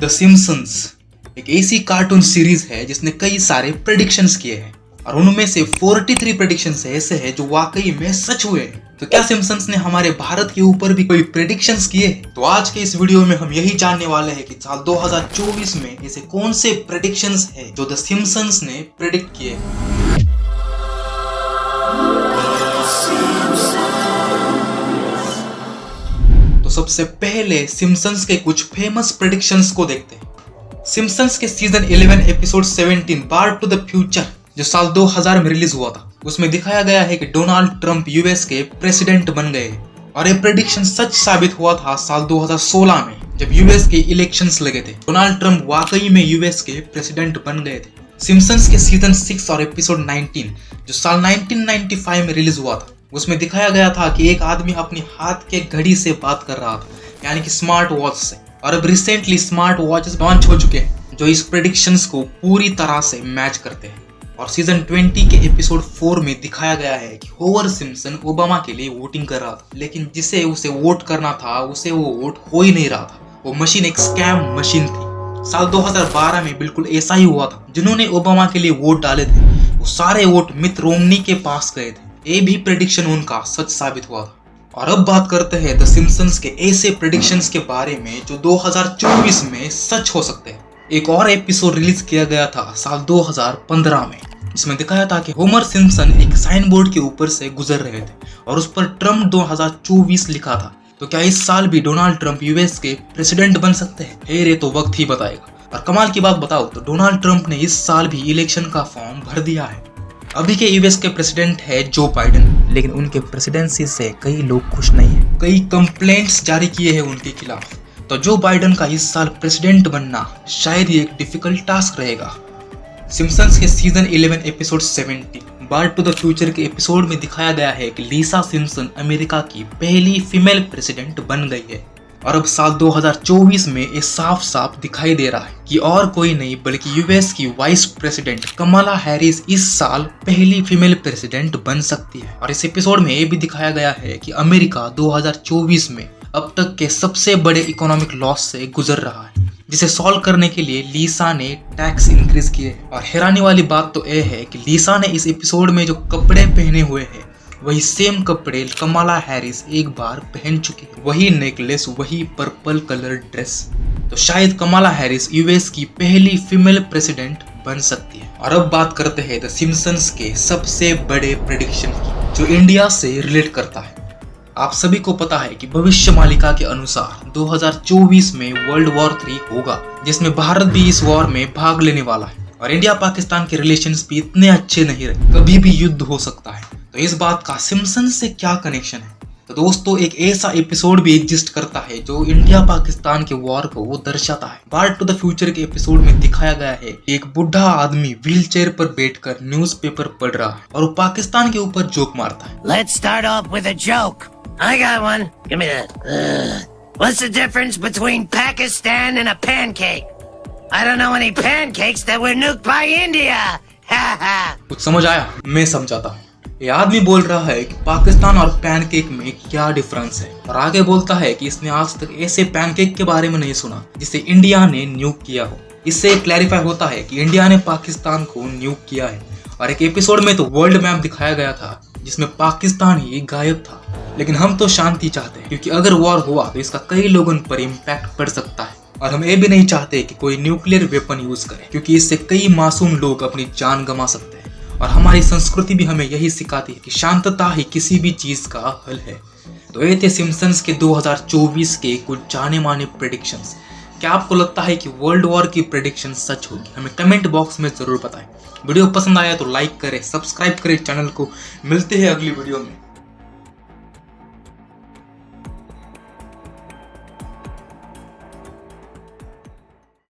The Simpson's एक ऐसी cartoon series है जिसने कई सारे प्रेडिक्शंस किए हैं और उनमें से 43 प्रेडिक्शंस ऐसे हैं जो वाकई में सच हुए हैं। तो क्या सिम्पसन्स ने हमारे भारत के ऊपर भी कोई प्रेडिक्शंस किए? तो आज के इस वीडियो में हम यही जानने वाले हैं कि साल 2024 में ऐसे कौन से प्रेडिक्शंस हैं जो द सिम्पसन्स ने प्रेडिक्ट किए हैं। तो सबसे पहले सिम्पसन्स के कुछ फेमस प्रेडिक्शंस को देखते हैं। सिम्पसन्स के season 11 episode 17 back to the future जो साल 2000 में रिलीज हुआ था, उसमें दिखाया गया है कि डोनाल्ड ट्रंप यूएस के प्रेसिडेंट बन गए और ये प्रेडिक्शन सच साबित हुआ था साल 2016 में जब यूएस के इलेक्शंस लगे थे। डोनाल्ड ट्रंप वाकई में यूएस के प्रेसिडेंट बन गए थे। सिम्पसन्स के सीजन 6 और एपिसोड 19 जो साल 1995 में रिलीज हुआ था, उसमें दिखाया गया था कि एक आदमी अपनी हाथ के घड़ी से बात कर रहा था, यानी कि स्मार्ट वॉच से। और अब रिसेंटली स्मार्ट वॉचेस लॉन्च हो चुके हैं जो इस प्रेडिक्शंस को पूरी तरह से मैच करते हैं। और सीजन 20 के एपिसोड 4 में दिखाया गया है कि होवर सिम्पसन ओबामा के लिए वोटिंग कर रहा था, लेकिन जिसे उसे वोट करना था उसे वो वोट हो ही नहीं रहा था। वो मशीन एक स्कैम मशीन थी। साल 2012 में बिल्कुल ऐसा ही हुआ था। जिन्होंने ओबामा के लिए वोट डाले थे वो सारे वोट मित रोमनी के पास गए थे। ये भी प्रेडिक्शन उनका सच साबित हुआ था। और अब बात करते हैं द सिम्पसन्स के ऐसे प्रेडिक्शंस के बारे में जो 2024 में सच हो सकते हैं। एक और एपिसोड रिलीज किया गया था साल 2015 में, जिसमें दिखाया था कि होमर सिम्पसन एक साइन बोर्ड के ऊपर से गुजर रहे थे और उस पर ट्रम्प 2024 लिखा था। तो क्या इस साल भी डोनाल्ड ट्रंप यूएस के प्रेसिडेंट बन सकते हैं? ये तो वक्त ही बताएगा। और कमाल की बात बताओ तो डोनाल्ड ट्रंप ने इस साल भी इलेक्शन का फॉर्म भर दिया है। अभी के यूएस के प्रेसिडेंट है जो बाइडेन, लेकिन उनके प्रेसिडेंसी से कई लोग खुश नहीं है। कई कंप्लेंट्स जारी किए हैं उनके खिलाफ। तो जो बाइडेन का इस साल प्रेसिडेंट बनना शायद ही एक डिफिकल्ट टास्क रहेगा। सिम्पसन्स के season 11 episode 70 back to the future के एपिसोड में दिखाया गया है कि लिसा सिम्पसन अमेरिका की पहली फीमेल प्रेसिडेंट बन गई है। और अब साल 2024 में ये साफ साफ दिखाई दे रहा है कि और कोई नहीं बल्कि यूएस की वाइस प्रेसिडेंट कमला हैरिस इस साल पहली फीमेल प्रेसिडेंट बन सकती है। और इस एपिसोड में ये भी दिखाया गया है कि अमेरिका 2024 में अब तक के सबसे बड़े इकोनॉमिक लॉस से गुजर रहा है, जिसे सॉल्व करने के लिए लिसा ने टैक्स इंक्रीज किए। और हैरानी वाली बात तो यह है कि लिसा ने इस एपिसोड में जो कपड़े पहने हुए हैं वही सेम कपड़े कमला हैरिस एक बार पहन चुकी है। वही नेकलेस, वही पर्पल कलर ड्रेस। तो शायद कमला हैरिस यूएस की पहली फीमेल प्रेसिडेंट बन सकती है। और अब बात करते हैं द सिम्पसन्स के सबसे बड़े प्रेडिक्शन की जो इंडिया से रिलेट करता है। आप सभी को पता है कि भविष्य मालिका के अनुसार 2024 में वर्ल्ड वॉर 3 होगा, जिसमें भारत भी इस वॉर में भाग लेने वाला है। और इंडिया पाकिस्तान के रिलेशंस भी इतने अच्छे नहीं रहे, कभी भी युद्ध हो सकता है। तो इस बात का सिम्पसन्स से क्या कनेक्शन है? तो दोस्तों एक ऐसा एपिसोड भी एग्जिस्ट करता है जो इंडिया पाकिस्तान के वॉर को वो दर्शाता है। बार टू द फ्यूचर के एपिसोड में दिखाया गया है कि एक बुढ़ा आदमी व्हीलचेयर पर बैठकर न्यूज़पेपर पढ़ रहा है और वो पाकिस्तान के ऊपर जोक मारता है। Let's start off with a joke. I got one. Give me that. What's the difference between Pakistan and a pancake? I don't know any pancakes that were nuked by India. Ha ha. कुछ समझ आया? मैं समझाता हूँ। ये आदमी बोल रहा है कि पाकिस्तान और पैनकेक में क्या डिफरेंस है, और आगे बोलता है कि इसने आज तक ऐसे पैनकेक के बारे में नहीं सुना जिसे इंडिया ने न्यूक किया हो। इससे क्लैरिफाई होता है कि इंडिया ने पाकिस्तान को न्यूक किया है। और एक एपिसोड में तो वर्ल्ड मैप दिखाया गया था जिसमें पाकिस्तान ही गायब था। लेकिन हम तो शांति चाहते हैं, क्योंकि अगर वॉर हुआ तो इसका कई लोगों पर इम्पैक्ट पड़ सकता है। और हम ये भी नहीं चाहते कि कोई न्यूक्लियर वेपन यूज करे, क्योंकि इससे कई मासूम लोग अपनी जान गंवा सकते हैं। और हमारी संस्कृति भी हमें यही सिखाती है कि शांतता ही किसी भी चीज का हल है। तो ये थे सिम्पसन्स के 2024 के कुछ जाने माने प्रेडिक्शंस। क्या आपको लगता है कि वर्ल्ड वॉर की प्रेडिक्शन सच होगी? हमें कमेंट बॉक्स में जरूर बताएं। वीडियो पसंद आया तो लाइक करें, सब्सक्राइब करें चैनल को। मिलते हैं अगली वीडियो में।